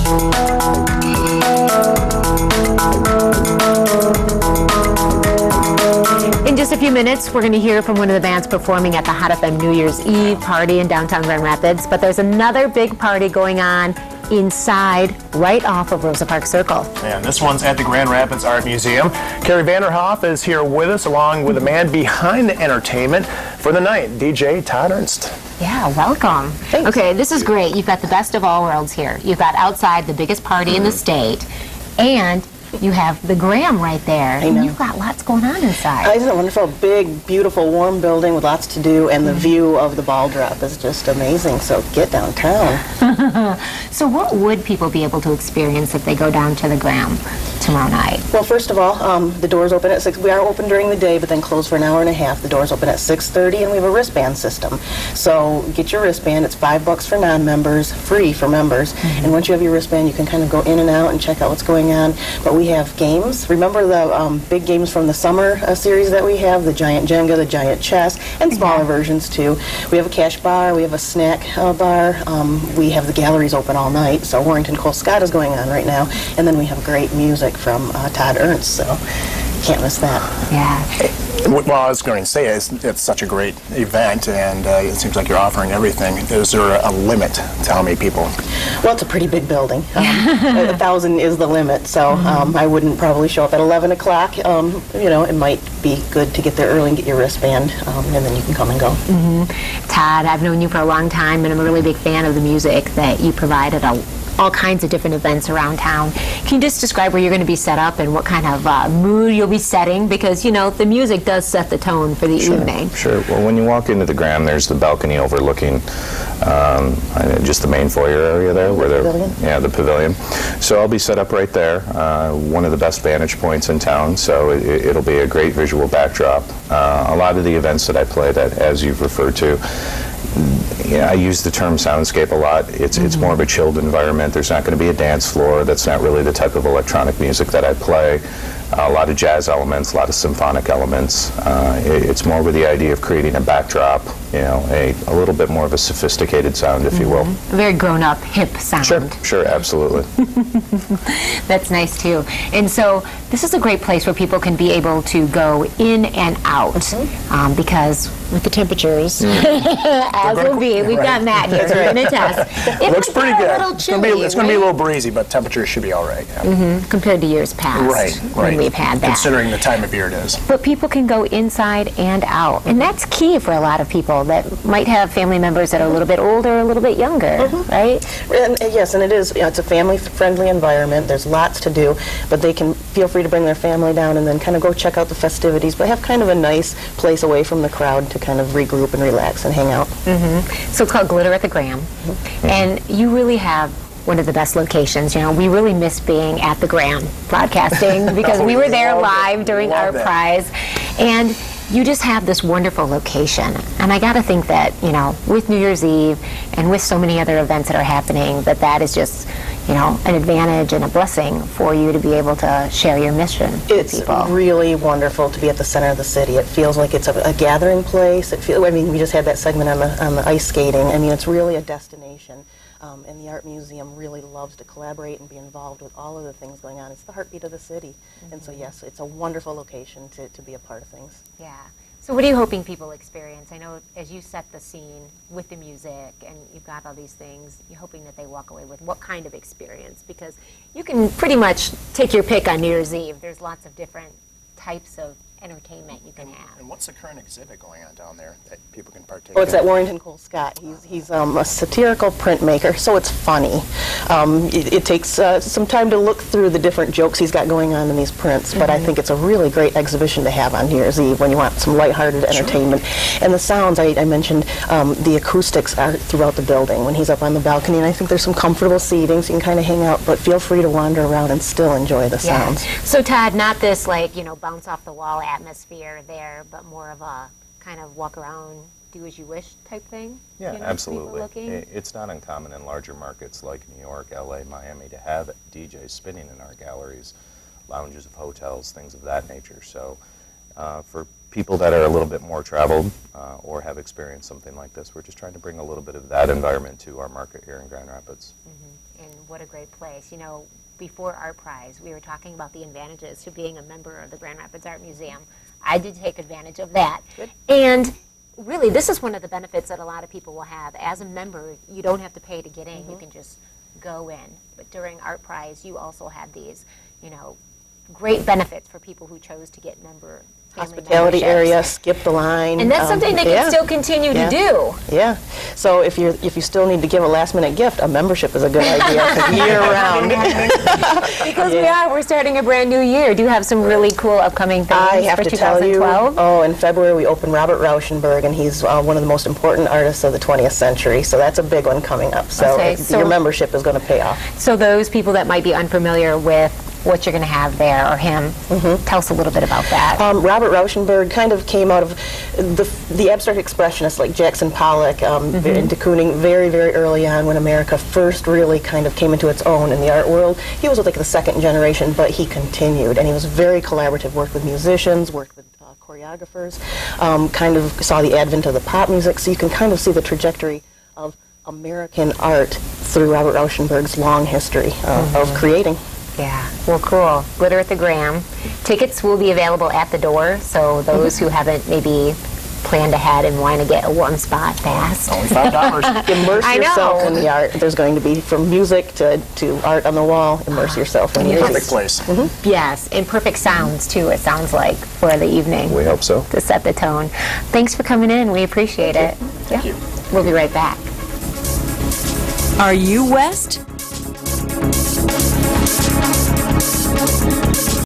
In just a few minutes, we're going to hear from one of the bands performing at the Hot FM New Year's Eve party in downtown Grand Rapids. But there's another big party going on inside, right off of Rosa Parks Circle. And this one's at the Grand Rapids Art Museum. Carrie Vanderhoff is here with us, along with the man behind the entertainment for the night, DJ Todd Ernst. Yeah, welcome. Thanks. Okay, this is great. You've got the best of all worlds here. You've got outside the biggest party in the state, and you have the Graham right there. I know. And you've got lots going on inside. It's a wonderful, big, beautiful, warm building with lots to do, and the view of the ball drop is just amazing, so get downtown. So what would people be able to experience if they go down to the Graham tomorrow night? Well, first of all, the doors open at 6. We are open during the day, but then close for an hour and a half. The doors open at 6:30, and we have a wristband system. So get your wristband. It's $5 for non-members, free for members. And once you have your wristband, you can kind of go in and out and check out what's going on. But we have games. Remember the big games from the summer series that we have, the giant Jenga, the giant chess, and smaller versions too. We have a cash bar. We have a snack bar. We have the galleries open all night. So Warrington Cole Scott is going on right now. And then we have great music from Todd Ernst, so can't miss that. Yeah. Well, I was going to say, it's such a great event, and it seems like you're offering everything. Is there a limit to how many people? Well, it's a pretty big building. 1,000 is the limit, so I wouldn't probably show up at 11 o'clock. You know, it might be good to get there early and get your wristband, and then you can come and go. Todd, I've known you for a long time, and I'm a really big fan of the music that you provide at all kinds of different events around town. Can you just describe where you're going to be set up and what kind of mood you'll be setting? Because, you know, the music does set the tone for the evening. Sure. Well, when you walk into the Graham, there's the balcony overlooking just the main foyer area there. Where the pavilion. So I'll be set up right there, one of the best vantage points in town, so it'll be a great visual backdrop. A lot of the events that I play that, as you've referred to, I use the term soundscape a lot. It's more of a chilled environment. There's not going to be a dance floor. That's not really the type of electronic music that I play. A lot of jazz elements, a lot of symphonic elements. It's more with the idea of creating a backdrop, you know, a little bit more of a sophisticated sound, if you will. A very grown-up, hip sound. Sure, absolutely. That's nice, too. And so this is a great place where people can be able to go in and out, because with the temperatures, as will be, we've got Matt here to attest. It looks pretty good. A little chilly, it's going to be a little breezy, but temperatures should be all right. Yeah. Compared to years past. Right. We've had that. Considering the time of year it is. But people can go inside and out, and that's key for a lot of people that might have family members that are a little bit older, a little bit younger, right? And, yes, and it is. You know, it's a family-friendly environment. There's lots to do, but they can feel free to bring their family down and then kind of go check out the festivities, but have kind of a nice place away from the crowd to kind of regroup and relax and hang out. So it's called Glitter at the Graham, and you really have one of the best locations. You know, we really miss being at the Graham broadcasting because we were there live during our prize, and you just have this wonderful location. And I got to think that, you know, with New Year's Eve and with so many other events that are happening, that is just, you know, an advantage and a blessing for you to be able to share your mission with people. It's really wonderful to be at the center of the city. It feels like it's a gathering place. I mean, we just had that segment on the ice skating. I mean, it's really a destination. And the Art Museum really loves to collaborate and be involved with all of the things going on. It's the heartbeat of the city. And so, yes, it's a wonderful location to be a part of things. Yeah. So what are you hoping people experience? I know as you set the scene with the music and you've got all these things, you're hoping that they walk away with what kind of experience? Because you can pretty much take your pick on New Year's Eve. There's lots of different types of entertainment you can have. And what's the current exhibit going on down there that people can partake Oh, it's in? at Warrington Cole Scott. He's a satirical printmaker, so it's funny. It takes some time to look through the different jokes he's got going on in these prints, but I think it's a really great exhibition to have on New Year's Eve when you want some lighthearted entertainment. And the sounds, I mentioned, the acoustics are throughout the building when he's up on the balcony, and I think there's some comfortable seating so you can kind of hang out, but feel free to wander around and still enjoy the sounds. So Todd, not this like, you know, bounce off the wall atmosphere there, but more of a kind of walk around, do as you wish type thing? Yeah, you know, absolutely. looking? It's not uncommon in larger markets like New York, LA, Miami to have DJs spinning in our galleries, lounges of hotels, things of that nature. So for people that are a little bit more traveled or have experienced something like this, we're just trying to bring a little bit of that environment to our market here in Grand Rapids. And what a great place. You know, before Art Prize, we were talking about the advantages to being a member of the Grand Rapids Art Museum. I did take advantage of that. Good. And really, this is one of the benefits that a lot of people will have. As a member, you don't have to pay to get in. You can just go in. But during Art Prize, you also had these, you know, great benefits for people who chose to get member family Hospitality memberships. area, skip the line. And that's something they can yeah. still continue Yeah. to do. Yeah. So if you still need to give a last minute gift, a membership is a good idea 'cause year round. Because Yeah. we're starting a brand new year. Do you have some really cool upcoming things I have for to tell you, 2012? in February we open Robert Rauschenberg, and he's one of the most important artists of the 20th century. So that's a big one coming up. So, Okay, so- your membership is going to pay off. So those people that might be unfamiliar with what you're going to have there or him, tell us a little bit about that. Robert Rauschenberg kind of came out of the abstract expressionists like Jackson Pollock and de Kooning very, very early on when America first really kind of came into its own in the art world. He was like the second generation, but he continued, and he was very collaborative, worked with musicians, worked with choreographers, kind of saw the advent of the pop music, so you can kind of see the trajectory of American art through Robert Rauschenberg's long history of creating. Yeah, well, cool. Glitter at the Graham. Tickets will be available at the door, so those who haven't maybe planned ahead and want to get a warm spot fast. Only $5. Immerse I yourself know. in the art. There's going to be from music to art on the wall. Immerse yourself in it. Perfect place. Yes, and perfect sounds, too, it sounds like, for the evening. We hope so. To set the tone. Thanks for coming in. We appreciate it. Thank you. We'll be right back. Are you West?